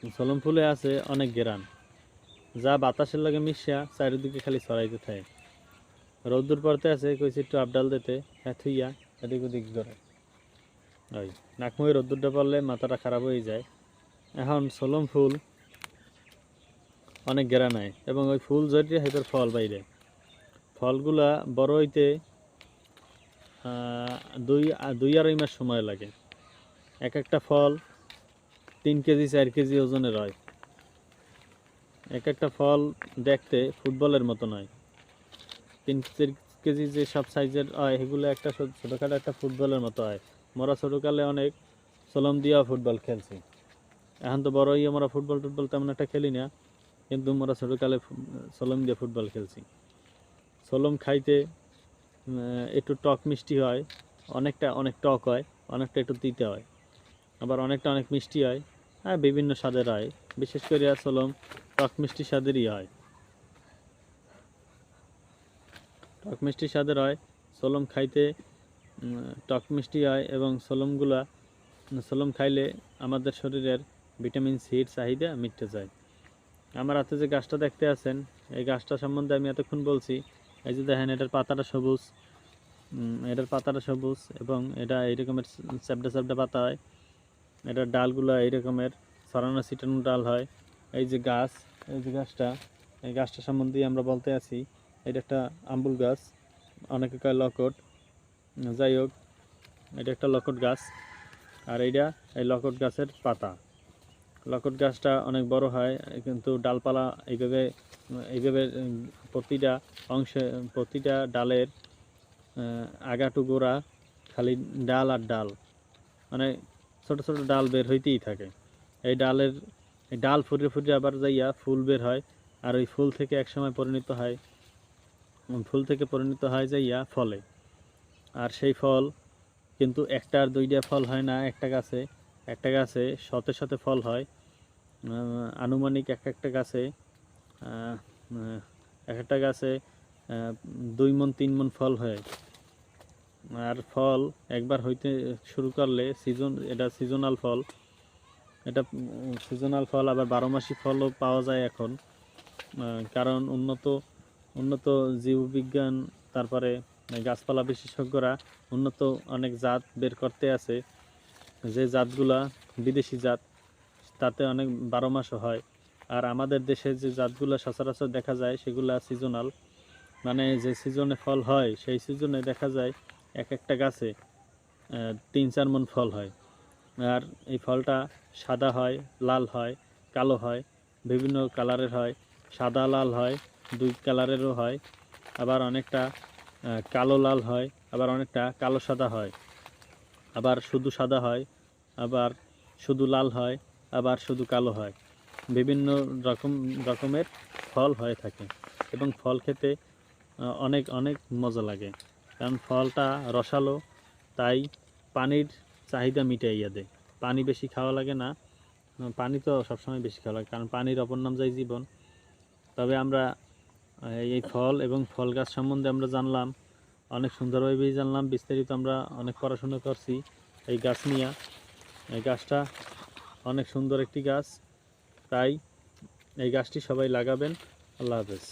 সলম ফুলে আছে অনেক ঘেরান, যা বাতাসের লাগে মিশিয়া চারিদিকে খালি ছড়াইতে থাকে। রৌদ্দুর পড়তে আছে কইছি একটু আপডাল দিতে, হ্যাঁ থুইয়া এদিক ওদিক করে ওই নাকমুখে রৌদ্দুরটা পড়লে মাথাটা খারাপ হয়ে যায়। এখন সলম ফুল অনেক ঘেরা নাই এবং ওই ফুল জড়িয়ে হেঁটের ফল বাইরে। ফলগুলা বড় হইতে দুই আড়াই মাস সময় লাগে। এক একটা ফল 3 কেজি 4 কেজি ওজনের হয়। এক একটা ফল দেখতে ফুটবলের মতো নয়। 3 কেজি যে সব সাইজের হয় সেগুলো একটা ছোটোখাটো একটা ফুটবলের মতো হয়। মোরা ছোটোকালে অনেক সলম দিয়া ফুটবল খেলছি। এখন তো বড় হয়ে আমরা ফুটবল তেমন একটা খেলি না, কিন্তু মোরা ছোটোকালে সলম দিয়ে ফুটবল খেলছি। সলম খাইতে একটু টক মিষ্টি হয়, অনেক টক হয়, অনেকটা একটু তিতে হয়, আবার অনেকটা অনেক মিষ্টি হয়। হ্যাঁ, বিভিন্ন স্বাদের হয়, বিশেষ করে সলম টক মিষ্টি স্বাদেরই হয়। টক মিষ্টি স্বাদের হয় সলম খাইতে, টক মিষ্টি হয় এবং সলম খাইলে আমাদের শরীরের ভিটামিন সির চাহিদা মিটতে যায়। আমার হাতে যে গাছটা দেখতে আছেন, এই গাছটা সম্বন্ধে আমি এতক্ষণ বলছি। এই যে দেখেন, এটার পাতাটা সবুজ এবং এটা এই রকমের চ্যাপটা পাতা হয়। এটার ডালগুলো এই রকমের ছড়ানো ছিটানো ডাল হয়। এই যে গাছটা, এই গাছটা সম্বন্ধে আমরা বলতে আছি। এটা একটা আম্বুল গাছ, অনেকে কয় লকট। যাই হোক, এটা একটা লকট গাছ। আর এই লকট গাছের পাতা, লকট গাছটা অনেক বড় হয়, কিন্তু ডালপালা এইভাবে প্রতিটা ডালের আগা টু গোড়া খালি ডাল আর ডাল, মানে ছোট ছোট ডাল বের হইতেই থাকে। এই ডাল ফুটে আবার যাইয়া ফুল বের হয়। আর ওই ফুল থেকে একসময় পরিণত হয় যাইয়া ফলে। আর সেই ফল কিন্তু একটা আর দুইটা ফল হয় না, একটা গাছে শতে ফল হয়। আনুমানিক একটা গাছে এক একটা গাছে 2 মণ 3 মণ ফল হয়। আর ফল একবার হইতে শুরু করলে এটা সিজনাল ফল। এটা সিজনাল ফল, আবার 12 মাসি ফলও পাওয়া যায় এখন। কারণ উন্নত জীববিজ্ঞান, তারপরে গাছপালা বিশেষজ্ঞরা উন্নত অনেক জাত বের করতে আছে, যে জাতগুলা বিদেশি জাত, তাতে অনেক 12 মাসও হয়। আর আমাদের দেশে যে জাতগুলো সচরাচর দেখা যায় সেগুলা সিজনাল, মানে যে সিজনে ফল হয় সেই সিজনে দেখা যায় এক একটা গাছে 3-4 মণ ফল হয়। আর এই ফলটা সাদা হয়, লাল হয়, কালো হয়, বিভিন্ন কালারের হয়। সাদা লাল হয়, 2 কালারেরও হয়। আবার অনেকটা কালো লাল হয়, আবার অনেকটা কালো সাদা হয়, আবার শুধু সাদা হয়, আবার শুধু লাল হয়, আবার শুধু কালো হয়। বিভিন্ন রকমের ফল হয়ে থাকে এবং ফল খেতে অনেক অনেক মজা লাগে, কারণ ফলটা রসালো। তাই পানির চাহিদা মিটাইয়া দেয়। পানি বেশি খাওয়া লাগে না, পানি তো সবসময় বেশি খাওয়া লাগে, কারণ পানির অপর নাম যায় জীবন। তবে আমরা এই ফল এবং ফল গাছ সম্বন্ধে আমরা জানলাম, অনেক সুন্দরভাবেই জানলাম, বিস্তারিত আমরা অনেক পড়াশোনা করছি এই গাছ নিয়ে। এই গাছটা অনেক সুন্দর একটি গাছ, তাই এই গাছটি সবাই লাগাবেন। আল্লাহ হাফেজ।